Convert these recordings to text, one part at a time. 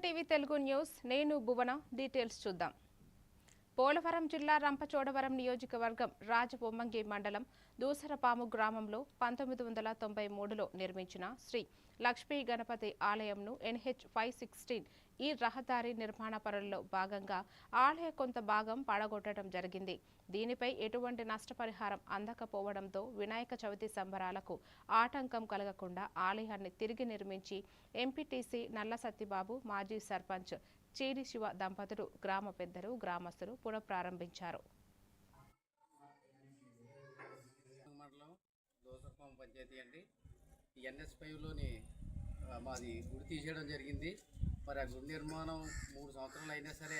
TV Telugu news నేను భువన details చూద్దాం. పోలవరం జిల్లా రంపచోడవరం నియోజకవర్గం రాజబొమ్మంగి మండలం దూసరపాము గ్రామంలో 1993లో నిర్మించిన శ్రీ లక్ష్మీ గణపతి ఆలయంను NH 516 ఈ రహదారి నిర్మాణ పనుల్లో భాగంగా ఆలయ కొంత భాగం పడగొట్టడం జరిగింది. దీనిపై ఎటువంటి నష్టపరిహారం అందకపోవడంతో వినాయక చవితి సంబరాలకు ఆటంకం కలగకుండా ఆలయాన్ని తిరిగి నిర్మించి ఎంపీటీసీ నల్ల సత్యబాబు, మాజీ సర్పంచ్ చీడి శివ దంపతులు, గ్రామ పెద్దలు, గ్రామస్తులు పునఃప్రారంభించారు. మాది గుడి తీసేయడం జరిగింది. మరి ఆ గుడి నిర్మాణం 3 సంవత్సరాలు అయినా సరే,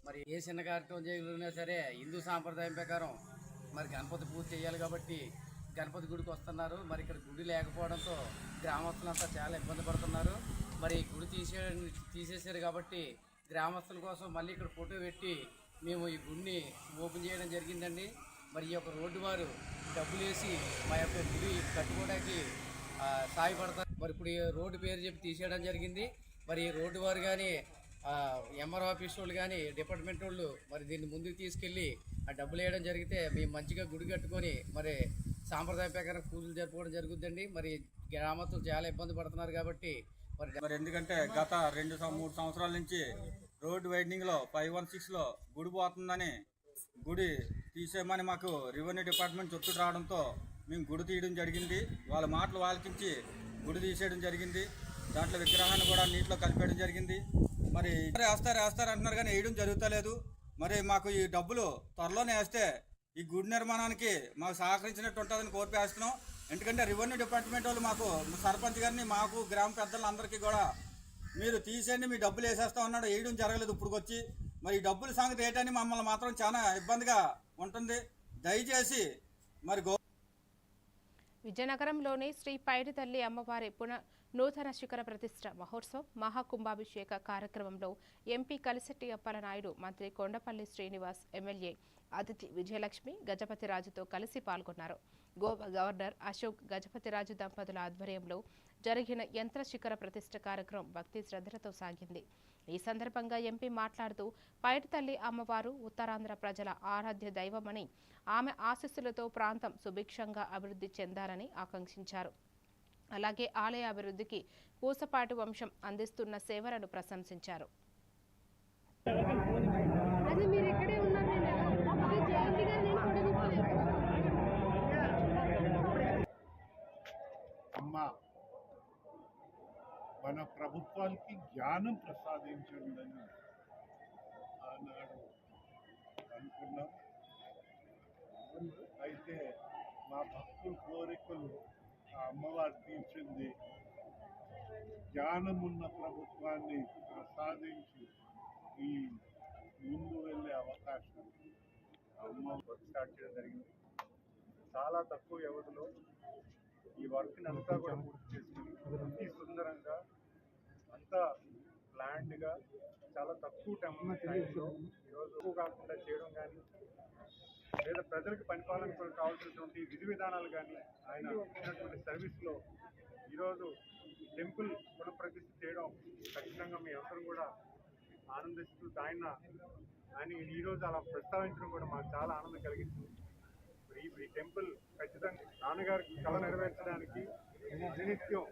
మరి ఏ చిన్న కార్యక్రమం చేయగలిగినా సరే హిందూ సాంప్రదాయం ప్రకారం మరి గణపతి పూజ చేయాలి కాబట్టి గణపతి గుడికి వస్తున్నారు. మరి ఇక్కడ గుడి లేకపోవడంతో గ్రామస్తులంతా చాలా ఇబ్బంది పడుతున్నారు. మరి గుడి తీసేసారు కాబట్టి గ్రామస్తుల కోసం మళ్ళీ ఇక్కడ ఫోటో పెట్టి మేము ఈ గుడిని ఓపెన్ చేయడం జరిగిందండి. మరి ఈ యొక్క రోడ్డు వారు డబ్బులు వేసి మా యొక్క గుడి కట్టుకోవడానికి సహాయపడతారు. మరి ఇప్పుడు ఈ రోడ్డు పేరు చెప్పి తీసేయడం జరిగింది. మరి రోడ్డు వారు కానీ ఎంఆర్ ఆఫీస్ వాళ్ళు కానీ డిపార్ట్మెంట్ వాళ్ళు మరి దీన్ని ముందుకు తీసుకెళ్ళి ఆ డబ్బులు వేయడం జరిగితే మేము మంచిగా గుడి కట్టుకొని మరి సాంప్రదాయ ప్రకారం పూజలు జరుపుకోవడం జరుగుతుందండి. మరి గ్రామస్తులు చాలా ఇబ్బంది పడుతున్నారు కాబట్టి మరి ఎందుకంటే గత 2-3 సంవత్సరాల నుంచి రోడ్డు వైడనింగ్లో 516లో గుడి పోతుందని గుడి తీసేయమని మాకు రెవెన్యూ డిపార్ట్మెంట్ చుట్టూ రావడంతో మేము గుడి తీయడం జరిగింది. వాళ్ళ మాటలు ఆలకించి గుడి తీసేయడం జరిగింది. దాంట్లో విగ్రహాన్ని కూడా నీటిలో కలిపేయడం జరిగింది. మరి వేస్తారు అంటున్నారు కానీ వేయడం జరుగుతలేదు. మరి మాకు ఈ డబ్బులు త్వరలోనే వేస్తే ఈ గుడి నిర్మాణానికి మాకు సహకరించినట్టు ఉంటుందని కోరిపేస్తున్నాం. ఎందుకంటే రెవెన్యూ డిపార్ట్మెంట్ వాళ్ళు మాకు సర్పంచ్ గారిని మాకు గ్రామ పెద్దలందరికీ కూడా మీరు తీసేయండి, మీ డబ్బులు వేసేస్తా ఉన్నాడు, వేయడం జరగలేదు ఇప్పుడు వచ్చి. మరి ఈ డబ్బుల సంగతి ఏంటని మమ్మల్ని మాత్రం చాలా ఇబ్బందిగా ఉంటుంది. దయచేసి మరి విజయనగరంలోని శ్రీ పైడితల్లి అమ్మవారి నూతన శిఖర ప్రతిష్ఠ మహోత్సవం మహాకుంభాభిషేక కార్యక్రమంలో ఎంపీ కలిశెట్టి అప్పలనాయుడు, మంత్రి కొండపల్లి శ్రీనివాస్, ఎమ్మెల్యే అతిథి విజయలక్ష్మి గజపతిరాజుతో కలిసి పాల్గొన్నారు. గోవా గవర్నర్ అశోక్ గజపతిరాజు దంపతుల ఆధ్వర్యంలో జరిగిన యంత్ర శిఖర ప్రతిష్ఠ కార్యక్రమం భక్తి శ్రద్ధలతో సాగింది. ఈ సందర్భంగా ఎంపీ మాట్లాడుతూ పైడితల్లి అమ్మవారు ఉత్తరాంధ్ర ప్రజల ఆరాధ్య దైవమని, ఆమె ఆశీస్సులతో ప్రాంతం సుభిక్షంగా అభివృద్ధి చెందాలని ఆకాంక్షించారు. అలాగే ఆలయ అభివృద్ధికి పూసపాటి వంశం అందిస్తున్న సేవలను ప్రశంసించారు. మన ప్రభుత్వానికి జ్ఞానం ప్రసాదించండి ఆనాడు అనుకున్నాం. అయితే మా భక్తుల కోరికలు ఆ అమ్మవారు తీర్చింది. జ్ఞానమున్న ప్రభుత్వాన్ని ప్రసాదించి ఈ ముందు వెళ్ళే అవకాశం అమ్మ వర్క్ స్టార్ట్ చేయడం జరిగింది. చాలా తక్కువ వ్యవధిలో ఈ వర్క్ని అంతా కూడా పూర్తి చేసుకుని అతి సుందరంగా అంతా ప్లాన్డ్గా చాలా తక్కువ టైంలో ఈరోజు కాకుండా చేయడం కానీ, లేదా ప్రజలకు పరిపాలనకు కావాల్సినటువంటి విధి విధానాలు కానీ ఆయన ఇచ్చినటువంటి సర్వీస్లో ఈరోజు టెంపుల్ పునఃప్రతిష్ఠ చేయడం ఖచ్చితంగా మీ అందరం కూడా ఆనందిస్తూ ఆయన ఈరోజు అలా ప్రస్తావించడం కూడా మాకు చాలా ఆనందం కలిగించింది. ఈ టెంపుల్ ఖచ్చితంగా నాన్నగారి కళ నెరవేర్చడానికి నిత్యం.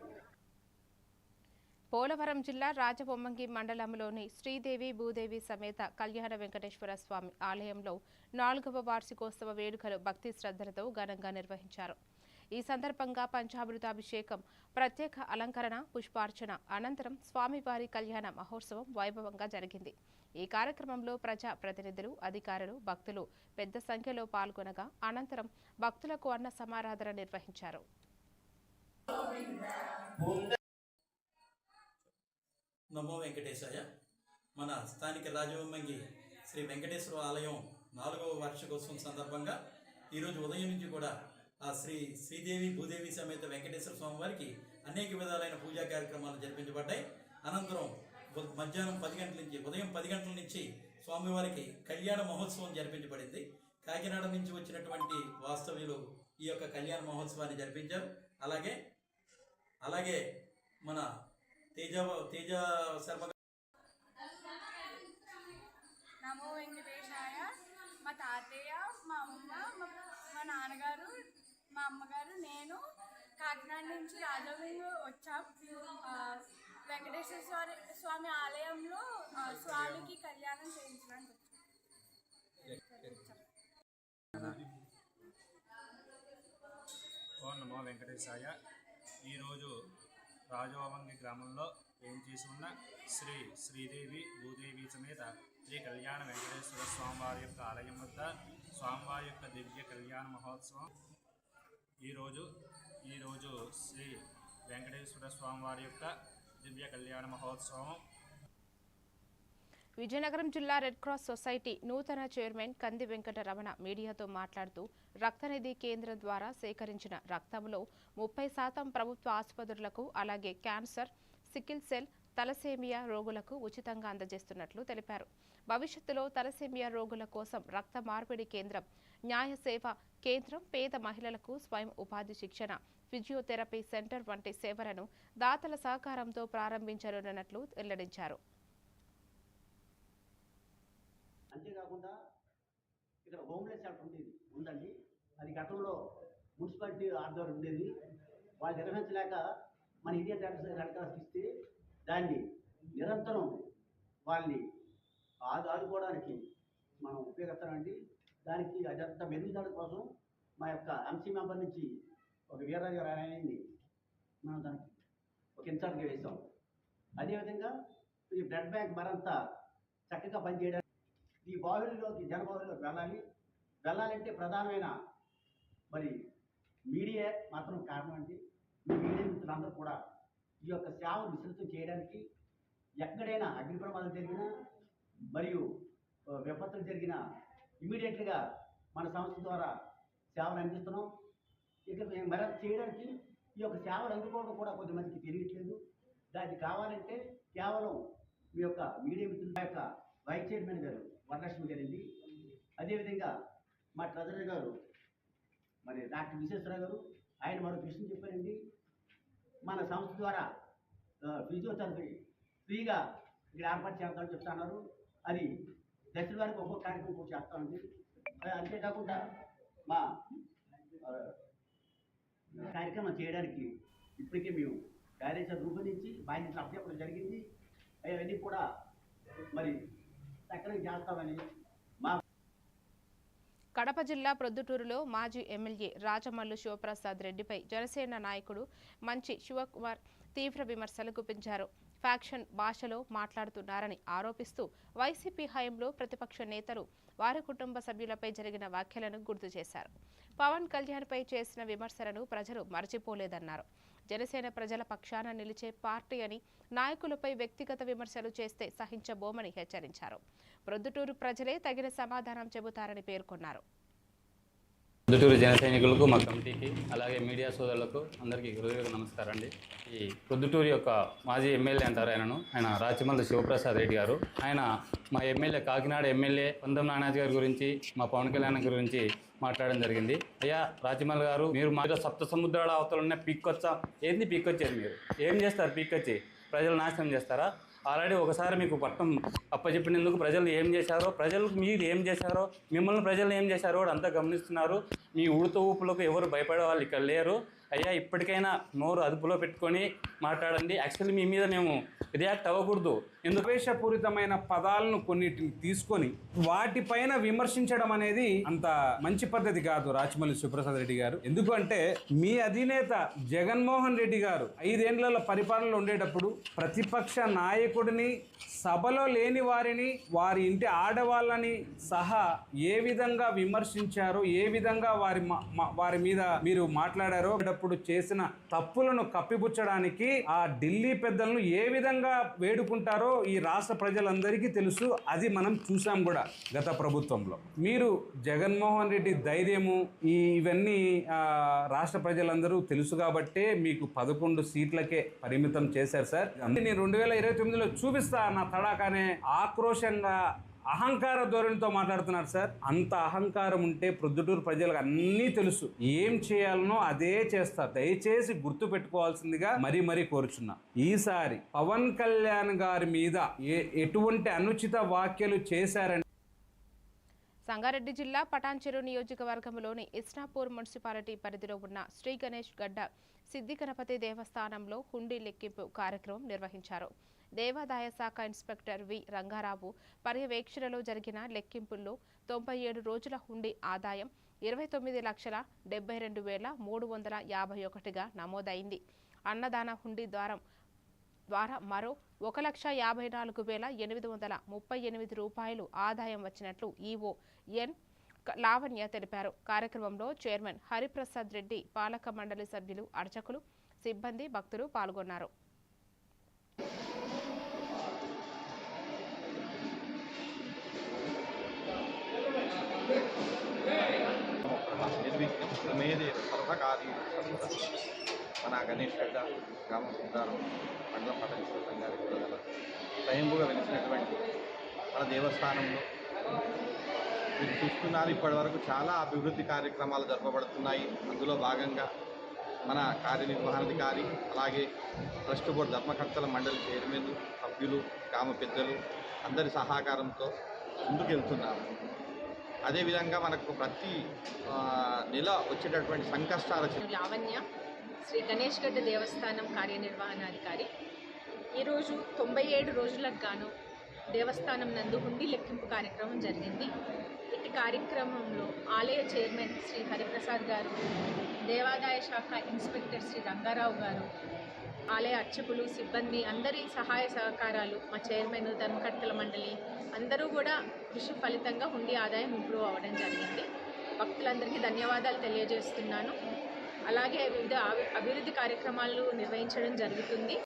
పోలవరం జిల్లా రాజబొమ్మంగి మండలంలోని శ్రీదేవి భూదేవి సమేత కళ్యాణ వెంకటేశ్వర స్వామి ఆలయంలో 4వ వార్షికోత్సవ వేడుకలు భక్తి శ్రద్ధలతో ఘనంగా నిర్వహించారు. ఈ సందర్భంగా పంచామృతాభిషేకం, ప్రత్యేక అలంకరణ, పుష్పార్చన అనంతరం స్వామివారి కళ్యాణ మహోత్సవం వైభవంగా జరిగింది. ఈ కార్యక్రమంలో ప్రజా ప్రతినిధులు, అధికారులు, భక్తులు పెద్ద సంఖ్యలో పాల్గొనగా అనంతరం భక్తులకు అన్న సమారాధన నిర్వహించారు. నమో వెంకటేశాయ. మన స్థానిక రాజబొమ్మంగి శ్రీ వెంకటేశ్వర ఆలయం 4వ వార్షికోత్సవం సందర్భంగా ఈరోజు ఉదయం నుంచి కూడా ఆ శ్రీదేవి భూదేవి సమేత వెంకటేశ్వర స్వామి వారికి అనేక విధాలైన పూజా కార్యక్రమాలు జరిపించబడ్డాయి. అనంతరం మధ్యాహ్నం 10 గంటల నుంచి ఉదయం 10 గంటల నుంచి స్వామివారికి కళ్యాణ మహోత్సవం జరిపించబడింది. కాకినాడ నుంచి వచ్చినటువంటి వాస్తవ్యులు ఈ యొక్క కళ్యాణ మహోత్సవాన్ని జరిపించారు. అలాగే మన తేజ శర్మ నమో వెంకటేశాయ. మా తాతయ్య, మా అమ్మ, మా నాన్నగారు, మా అమ్మగారు, నేను కాకినాడ నుంచి రాజమండ్రి వచ్చాం. వెంకటేశ్వర స్వామి ఆలయంలో స్వామికి కళ్యాణం చేయించడానికి వచ్చాం. ఓం నమో వెంకటేశాయ. ఈరోజు రాజోవంగి గ్రామంలో ఏం చేసి ఉన్న శ్రీ శ్రీదేవి భూదేవి సమేత శ్రీ కళ్యాణ వెంకటేశ్వర స్వామివారి యొక్క ఆలయం వద్ద స్వామివారి యొక్క దివ్య కళ్యాణ మహోత్సవం. ఈరోజు శ్రీ వెంకటేశ్వర స్వామివారి యొక్క దివ్య కళ్యాణ మహోత్సవం. విజయనగరం జిల్లా రెడ్ క్రాస్ సొసైటీ నూతన చైర్మన్ కంది వెంకట రమణ మీడియాతో మాట్లాడుతూ రక్తనిధి కేంద్రం ద్వారా సేకరించిన రక్తంలో 30% ప్రభుత్వ ఆసుపత్రులకు, అలాగే క్యాన్సర్, సికిల్ సెల్, తలసేమియా రోగులకు ఉచితంగా అందజేస్తున్నట్లు తెలిపారు. భవిష్యత్తులో తలసేమియా రోగుల కోసం రక్త మార్పిడి కేంద్రం, న్యాయ సేవ కేంద్రం, పేద మహిళలకు స్వయం ఉపాధి శిక్షణ, ఫిజియోథెరపీ సెంటర్ వంటి సేవలను దాతల సహకారంతో ప్రారంభించనున్నట్లు వెల్లడించారు. అంతేకాకుండా ఇక్కడ హోమ్లెస్ షెల్టర్ ఉందండి. అది గతంలో మున్సిపాలిటీ ఆధ్వర్యం ఉండేది. వాళ్ళు నిర్వహించలేక మన ఇండియన్ రెడ్ క్రాస్కి ఇస్తే దాన్ని నిరంతరం వాళ్ళని ఆదుకోవడానికి మనం ఉపయోగిస్తామండి. దానికి అదంతా మెరుగుదల కోసం మా యొక్క ఎంసీ మెంబర్ నుంచి ఒక వీరరాజు గారు ఆయన్ని మనం దానికి ఒక ఇన్ఛార్జ్గా వేసాం. అదేవిధంగా ఈ బ్లడ్ బ్యాంక్ మరంత చక్కగా పనిచేయడానికి ఈ బాహుల్యంలోకి జనబాహుల్యంలోకి వెళ్ళాలంటే ప్రధానమైన మరి మీడియా మాత్రం కారణం అండి. ఈ మీడియా మిత్రులందరూ కూడా ఈ యొక్క సేవను విస్తృతం చేయడానికి ఎక్కడైనా అగ్ని ప్రమాదం జరిగినా మరియు విపత్తులు జరిగినా ఇమీడియట్గా మన సంస్థ ద్వారా సేవలు అందిస్తున్నాం. ఇక మరింత చేయడానికి ఈ యొక్క సేవలు అందుకోవడం కూడా కొంతమందికి తెలియట్లేదు. దానికి కావాలంటే కేవలం మీ యొక్క మీడియా మిత్రుల యొక్క వైస్ చైర్మన్ గారు వరలక్ష్మి గారండి. అదేవిధంగా మా ట్రెజరర్ గారు మరి డాక్టర్ విశ్వేశ్వరరావు గారు, ఆయన మరొక విషయం చెప్పారండి. మన సంస్థ ద్వారా ఫిజియోథెరపీ ఫ్రీగా ఇక్కడ ఏర్పాటు చేస్తామని చెప్తున్నారు. అది దశల వారికి ఒక్కొక్క కార్యక్రమం కూడా చేస్తామండి. అంతేకాకుండా మా కార్యక్రమం చేయడానికి ఇప్పటికే మేము కార్యాచరణ రూపొందించి బాధ్యతలు అప్పచెప్పడం జరిగింది. అవన్నీ కూడా మరి సక్రమంగా చేస్తామని మా కడప జిల్లా ప్రొద్దుటూరులో మాజీ ఎమ్మెల్యే రాజమల్లు శివప్రసాద్ రెడ్డిపై జనసేన నాయకుడు మంచి శివకుమార్ తీవ్ర విమర్శలు గుప్పించారు. ఫ్యాక్షన్ భాషలో మాట్లాడుతున్నారని ఆరోపిస్తూ వైసీపీ హయాంలో ప్రతిపక్ష నేతలు వారి కుటుంబ సభ్యులపై జరిగిన వ్యాఖ్యలను గుర్తు చేశారు. పవన్ కళ్యాణ్పై చేసిన విమర్శలను ప్రజలు మరచిపోలేదన్నారు. జనసేన ప్రజల పక్షాన నిలిచే పార్టీ అని, నాయకులపై వ్యక్తిగత విమర్శలు చేస్తే సహించబోమని హెచ్చరించారు. ప్రొద్దుటూరు ప్రజలే తగిన సమాధానం చెబుతారని పేర్కొన్నారు. ప్రొద్దుటూరు జన సైనికులకు, మా కమిటీకి, అలాగే మీడియా సోదరులకు అందరికీ హృదయపూర్వక నమస్కారం అండి. ఈ ప్రొద్దుటూరు యొక్క మాజీ ఎమ్మెల్యే అంటారు ఆయన రాచమల్లు శివప్రసాద్ రెడ్డి గారు. ఆయన మా ఎమ్మెల్యే, కాకినాడ ఎమ్మెల్యే పొందం నానాజీ గారి గురించి, మా పవన్ కళ్యాణ్ గురించి మాట్లాడడం జరిగింది. అయ్యా రాచమల్లు గారు, మీరు మా సప్త సముద్రాల అవతలనే పీక్కొచ్చా? ఏంది పీక్కొచ్చేది? మీరు ఏం చేస్తారు? పీక్కొచ్చి ప్రజలు నాశనం చేస్తారా? ఆల్రెడీ ఒకసారి మీకు పట్టం అప్పచెప్పినందుకు ప్రజలు ఏం చేశారో, ప్రజలకు మీరు ఏం చేశారో, మిమ్మల్ని ప్రజలు ఏం చేశారో కూడా అంతా గమనిస్తున్నారు. మీ ఉడత ఊపులకు ఎవరు భయపడే వాళ్ళు ఇక్కడ లేరు. అయ్యా ఇప్పటికైనా నోరు అదుపులో పెట్టుకొని మాట్లాడండి. యాక్చువల్లీ మీ మీద మేము రియాక్ట్ అవ్వకూడదు. ద్వేషపూరితమైన పదాలను కొన్నిటిని తీసుకొని వాటిపైన విమర్శించడం అనేది అంత మంచి పద్ధతి కాదు రాచమల్లి శివప్రసాద్ రెడ్డి గారు. ఎందుకంటే మీ అధినేత జగన్మోహన్ రెడ్డి గారు 5 ఏళ్ల పరిపాలనలో ఉండేటప్పుడు ప్రతిపక్ష నాయకుడిని, సభలో లేని వారిని, వారి ఇంటి ఆడవాళ్ళని సహా ఏ విధంగా విమర్శించారో, ఏ విధంగా వారి మీద మీరు మాట్లాడారో, అప్పుడు చేసిన తప్పులను కప్పిపుచ్చడానికి ఆ ఢిల్లీ పెద్దలను ఏ విధంగా వేడుకుంటారో ఈ రాష్ట్ర ప్రజలందరికీ తెలుసు. అది మనం చూసాం కూడా గత ప్రభుత్వంలో. మీరు జగన్మోహన్ రెడ్డి ధైర్యము ఇవన్నీ రాష్ట్ర ప్రజలందరూ తెలుసు కాబట్టే మీకు 11 సీట్లకే పరిమితం చేశారు సార్. నేను 2029లో చూపిస్తా నా తడాకానే ఆక్రోశంగా అహంకార ధోరణితో మాట్లాడుతున్నారు సార్. అంత అహంకారం ఉంటే ప్రొద్దుటూరు ప్రజలకు అన్నీ తెలుసు. ఏం చేయాలనో అదే చేస్తారు. దయచేసి గుర్తు పెట్టుకోవాల్సిందిగా మరీ కోరుచున్నా. ఈసారి పవన్ కళ్యాణ్ గారి మీద ఎటువంటి అనుచిత వ్యాఖ్యలు చేశారని సంగారెడ్డి జిల్లా పటాన్చెరు నియోజకవర్గంలోని ఇస్నాపూర్ మున్సిపాలిటీ పరిధిలో ఉన్న శ్రీ గణేష్ గడ్డ సిద్ధి గణపతి దేవస్థానంలో హుండీ లెక్కింపు కార్యక్రమం నిర్వహించారు. దేవాదాయ శాఖ ఇన్స్పెక్టర్ వి రంగారావు పర్యవేక్షణలో జరిగిన లెక్కింపుల్లో 97 రోజుల హుండీ ఆదాయం 29,72,351గా నమోదైంది. అన్నదాన హుండీ ద్వారా మరో 1,54,838 రూపాయలు ఆదాయం వచ్చినట్లు ఈవో ఎన్ లావణ్య తెలిపారు. కార్యక్రమంలో చైర్మన్ హరిప్రసాద్ రెడ్డి, పాలక మండలి సభ్యులు, అర్చకులు, సిబ్బంది, భక్తులు పాల్గొన్నారు. మన గణేష్ గడ్డ గ్రామ సుందరం మండలం పటాన్చెరు సంగారెడ్డి జిల్లాలో స్వయంభూగా వెలిసినటువంటి మన దేవస్థానంలో మీరు చూస్తున్నారు, ఇప్పటి వరకు చాలా అభివృద్ధి కార్యక్రమాలు జరపబడుతున్నాయి. అందులో భాగంగా మన కార్యనిర్వహణాధికారి, అలాగే ట్రస్ట్ బోర్డు ధర్మకర్తల మండలి చైర్మన్, సభ్యులు, గ్రామ పెద్దలు అందరి సహకారంతో ముందుకెళ్తున్నాము. అదేవిధంగా మనకు ప్రతి నెల వచ్చేటటువంటి సంకష్టాల లావణ్య, శ్రీ గణేష్ గడ్డ దేవస్థానం కార్యనిర్వహణాధికారి. ఈరోజు 97 రోజులకు గాను దేవస్థానం నందు హుండీ లెక్కింపు కార్యక్రమం జరిగింది. ఇటు కార్యక్రమంలో ఆలయ చైర్మన్ శ్రీ హరిప్రసాద్ గారు, దేవాదాయ శాఖ ఇన్స్పెక్టర్ శ్రీ రంగారావు గారు, ఆలయ అర్చకులు, సిబ్బంది అందరి సహాయ సహకారాలు, మా చైర్మన్, ధర్మకర్తల మండలి అందరూ కూడా కృషి ఫలితంగా హుండీ ఆదాయం ఇంప్రూవ్ అవ్వడం జరిగింది. భక్తులందరికీ ధన్యవాదాలు తెలియజేస్తున్నాను. అలాగే వివిధ అభివృద్ధి కార్యక్రమాలు నిర్వహించడం జరుగుతుంది.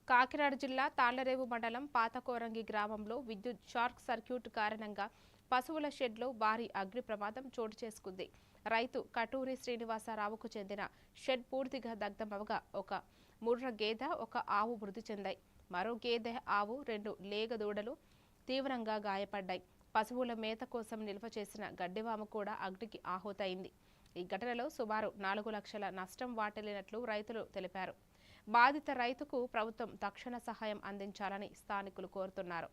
కాకినాడ జిల్లా తాళ్లరేవు మండలం పాతకోరంగి గ్రామంలో విద్యుత్ షార్ట్ సర్క్యూట్ కారణంగా పశువుల షెడ్లో భారీ అగ్ని ప్రమాదం చోటు చేసుకుంది. రైతు కటూరి శ్రీనివాసరావుకు చెందిన షెడ్ పూర్తిగా దగ్ధమవగా ఒక ముర్ర గేదె, ఒక ఆవు మృతి చెందాయి. మరో గేదె, ఆవు, 2 లేగ దూడలు తీవ్రంగా గాయపడ్డాయి. పశువుల మేత కోసం నిల్వ చేసిన గడ్డివాము కూడా అగ్నికి ఆహుతైంది. ఈ ఘటనలో సుమారు 4 లక్షల నష్టం వాటిల్లినట్లు రైతులు తెలిపారు. బాధిత రైతుకు ప్రభుత్వం తక్షణ సహాయం అందించాలని స్థానికులు కోరుతున్నారు.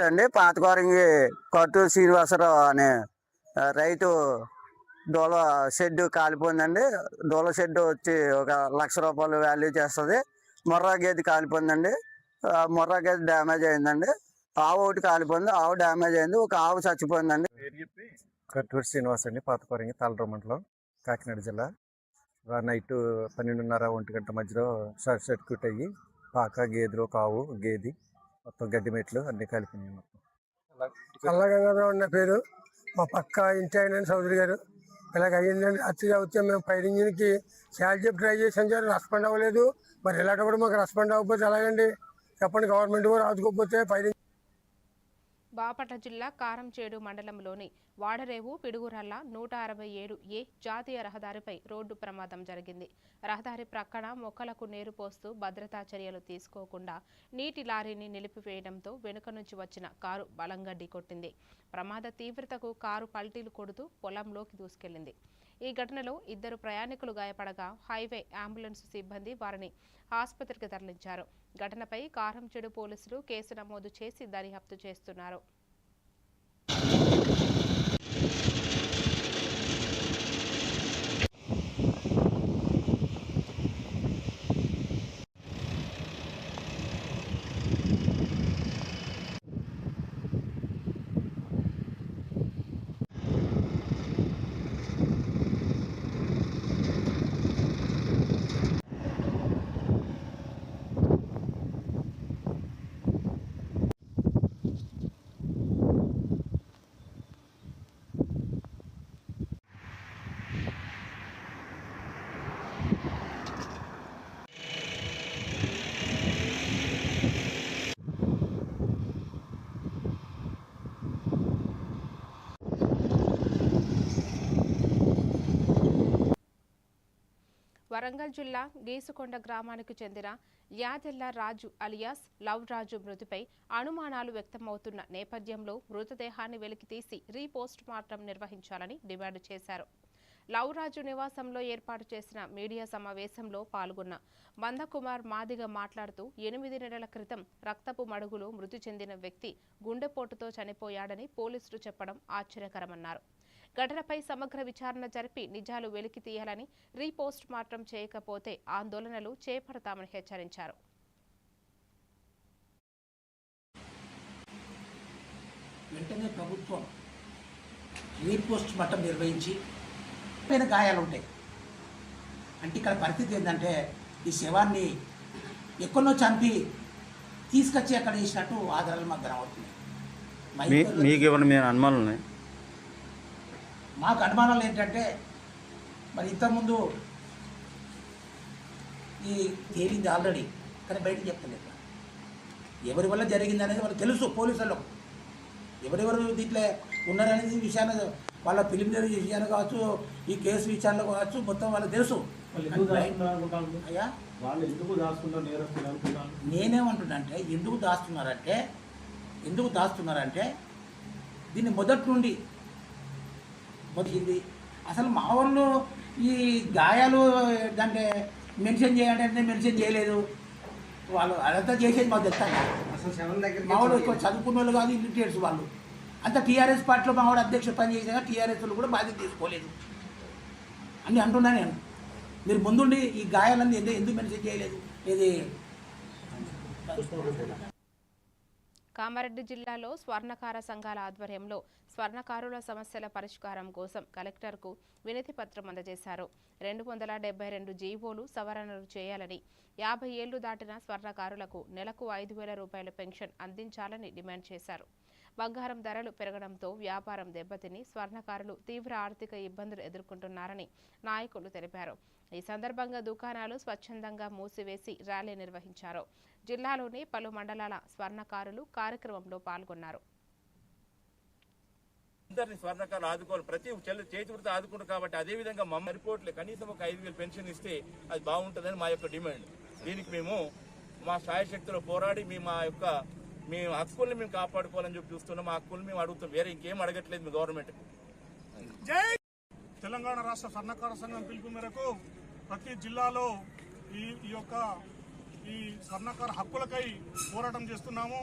అండి, పాతకోరంగి కట్టూరు శ్రీనివాసరావు అనే రైతు డోల షెడ్ కాలిపోయిందండి. డోల షెడ్ వచ్చి 1 లక్ష రూపాయలు వాల్యూ చేస్తుంది. మొర్రా గేదె కాలిపోయిందండి. మొర్రా గేదె డ్యామేజ్ అయిందండి. ఆవు ఒకటి కాలిపోయింది, ఆవు డ్యామేజ్ అయింది, ఒక ఆవు చచ్చిపోయిందండి. కట్టూరు శ్రీనివాస్ అండి, పాతకోరంగి, తాళ్లరేవు మండలం, కాకినాడ జిల్లా. నైట్ 12:30, 1 గంట మధ్యలో షార్ట్ సర్క్యూట్ అయ్యి పాక, గేదెలు, ఒక ఆవు, గేది, మొత్తం గడ్డి మెట్లు అన్ని కలిపినాయి. మొత్తం కల్లగంగాధరం అన్న పేరు, మా పక్క ఇంటి ఆయన చౌదరి గారు. ఇలాగ అయ్యిందండి. అతిగా వచ్చే మేము ఫైర్ ఇంజిన్కి చాలా చెప్పి ట్రై చేసాం సార్, రెస్పాండ్ అవ్వలేదు. మరి ఇలాంటప్పుడు మాకు రెస్పాండ్ అవ్వకపోతే ఎలాగండి చెప్పండి, గవర్నమెంట్ కూడా ఆదుకోకపోతే ఫైర్. బాపట్ల జిల్లా కారంచేడు మండలంలోని వాడరేవు పిడుగురల్ల 167A జాతీయ రహదారిపై రోడ్డు ప్రమాదం జరిగింది. రహదారి ప్రక్కన మొక్కలకు నీరు పోస్తూ భద్రతా చర్యలు తీసుకోకుండా నీటి లారీని నిలిపివేయడంతో వెనుక నుంచి వచ్చిన కారు బలంగా ఢీకొట్టింది. ప్రమాద తీవ్రతకు కారు పల్టీలు కొడుతూ పొలంలోకి దూసుకెళ్లింది. ఈ ఘటనలో 2 ప్రయాణికులు గాయపడగా హైవే అంబులెన్స్ సిబ్బంది వారిని ఆసుపత్రికి తరలించారు. ఘటనపై కారంచేడు పోలీసులు కేసు నమోదు చేసి దర్యాప్తు చేస్తున్నారు. వరంగల్ జిల్లా గీసుకొండ గ్రామానికి చెందిన యాదెల్ల రాజు అలియాస్ లవ్ రాజు మృతిపై అనుమానాలు వ్యక్తమవుతున్న నేపథ్యంలో మృతదేహాన్ని వెలికితీసి రీపోస్ట్ మార్టం నిర్వహించాలని డిమాండ్ చేశారు. లవ్ రాజు నివాసంలో ఏర్పాటు చేసిన మీడియా సమావేశంలో పాల్గొన్న మందకుమార్ మాదిగ మాట్లాడుతూ 8 నెలల క్రితం రక్తపు మడుగులో మృతి చెందిన వ్యక్తి గుండెపోటుతో చనిపోయాడని పోలీసులు చెప్పడం ఆశ్చర్యకరమన్నారు. ఘటనపై సమగ్ర విచారణ జరిపి నిజాలు వెలికి తీయాలని, రీపోస్ట్ మార్టం చేయకపోతే ఆందోళనలు చేపడతామని హెచ్చరించారు. వెంటనే ప్రభుత్వం రీపోస్ట్ మార్టం నిర్వహించి పైన గాయాలు ఉంటాయి. అంటే ఇక్కడ పరిస్థితి ఏంటంటే ఈ శవాన్ని ఎక్కడో చంపి తీసుకొచ్చి అక్కడ వేసినట్టు ఆధారాలు మాకు కనబడుతున్నాయి. మీకు ఏమైనా మీ అనుమానాలు ఉన్నాయి? మాకు అనుమానాలు ఏంటంటే మరి ఇంతకుముందు ఈ తేలింది ఆల్రెడీ, కానీ బయటకు చెప్తలేదు. ఎవరి వల్ల జరిగింది అనేది వాళ్ళకి తెలుసు. పోలీసులకు ఎవరెవరు దీంట్లో ఉన్నారనేది విషయాన్ని, వాళ్ళ ప్రిలిమినరీ విషయాన్ని కావచ్చు, ఈ కేసు విషయాల్లో కావచ్చు, మొత్తం వాళ్ళకి తెలుసు. అయ్యా వాళ్ళు ఎందుకు దాచుకుంటారు నేరస్తులు అనుకుంటాను. నేనేమంటున్నానంటే ఎందుకు దాస్తున్నారంటే దీన్ని మొదటి నుండి వచ్చింది. అసలు మా వాళ్ళు ఈ గాయాలు అంటే మెన్షన్ చేయాలంటే మెన్షన్ చేయలేదు. వాళ్ళు అదంతా చేసేది మాకు తెలుస్తాను. మా వాళ్ళు ఎక్కువ చదువుకున్న వాళ్ళు కాదు, ఇల్లిటరేట్స్ వాళ్ళు అంతా. టీఆర్ఎస్ పార్టీలో మా వాడు అధ్యక్షుడు పనిచేసాక టీఆర్ఎస్ వాళ్ళు కూడా బాధ్యత తీసుకోలేదు అని అంటున్నా నేను. మీరు ముందుండి ఈ గాయాలన్నీ ఎందుకు మెన్షన్ చేయలేదు? ఇది కామారెడ్డి జిల్లాలో స్వర్ణకార సంఘాల ఆధ్వర్యంలో స్వర్ణకారుల సమస్యల పరిష్కారం కోసం కలెక్టర్కు వినతి పత్రం అందజేశారు. 272 జీవోలు సవరణలు చేయాలని, 50 ఏళ్లు దాటిన స్వర్ణకారులకు నెలకు 5,000 రూపాయల పెన్షన్ అందించాలని డిమాండ్ చేశారు. బంగారం ధరలు పెరగడంతో వ్యాపారం దెబ్బతిని స్వర్ణకారులు తీవ్ర ఆర్థిక ఇబ్బందులు ఎదుర్కొంటున్నారని నాయకులు తెలిపారు. ఈ సందర్భంగా దుకాణాలు స్వచ్ఛందంగా మూసివేసి ర్యాలీ నిర్వహించారు. జిల్లాలోని పలు మండలాల స్వర్ణకారులు కార్యక్రమంలో పాల్గొన్నారు. అందరినీ స్వర్ణకారులు ఆదుకోవాలి, ప్రతి చేతి వృత్తి ఆదుకుంటారు. కాబట్టి అదేవిధంగా మమ్మ రిపోర్ట్లు కనీసం ఒక 5,000 పెన్షన్ ఇస్తే అది బాగుంటుందని మా యొక్క డిమాండ్. దీనికి మేము మా శాయశక్తిలో పోరాడి మేము హక్కుల్ని మేము కాపాడుకోవాలని చెప్పి చూస్తున్నాం. మా హక్కుల్ని మేము అడుగుతాం, వేరే ఇంకేం అడగట్లేదు మీ గవర్నమెంట్. జై తెలంగాణ రాష్ట్ర స్వర్ణకార సంఘం పిలుపు మేరకు ప్రతి జిల్లాలో ఈ స్వర్ణకార హక్కులకై పోరాటం చేస్తున్నాము.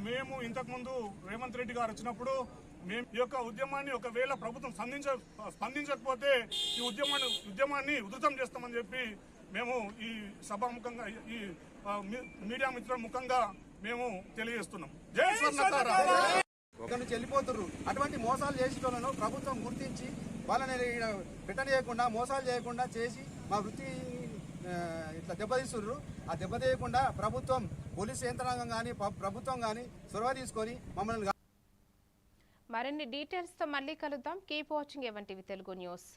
మేము ఇంతకుముందు రేవంత్ రెడ్డి గారు వచ్చినప్పుడు మేము ఈ యొక్క ఉద్యమాన్ని ఒకవేళ ప్రభుత్వం స్పందించకపోతే ఈ ఉద్యమాన్ని ఉధృతం చేస్తామని చెప్పి మేము ఈ సభాముఖంగా ఈ మీడియా మిత్రుల ముఖంగా మేము తెలియజేస్తున్నాం. జై స్వర్ణకార. వెళ్ళిపోతున్నారు. అటువంటి మోసాలు చేసేటోళ్ళను ప్రభుత్వం గుర్తించి వాళ్ళని పెట్టనీయకుండా, మోసాలు చేయకుండా చేసి మా వృత్తి ఇట్లా దెబ్బతీస్తున్నారు. ఆ దెబ్బతీయకుండా ప్రభుత్వం, పోలీసు యంత్రాంగం కానీ ప్రభుత్వం కానీ చొరవ తీసుకొని మమ్మల్ని. మరిన్ని డీటెయిల్స్ తో మళ్ళీ కలుద్దాం. Keep watching EVN Telugu news.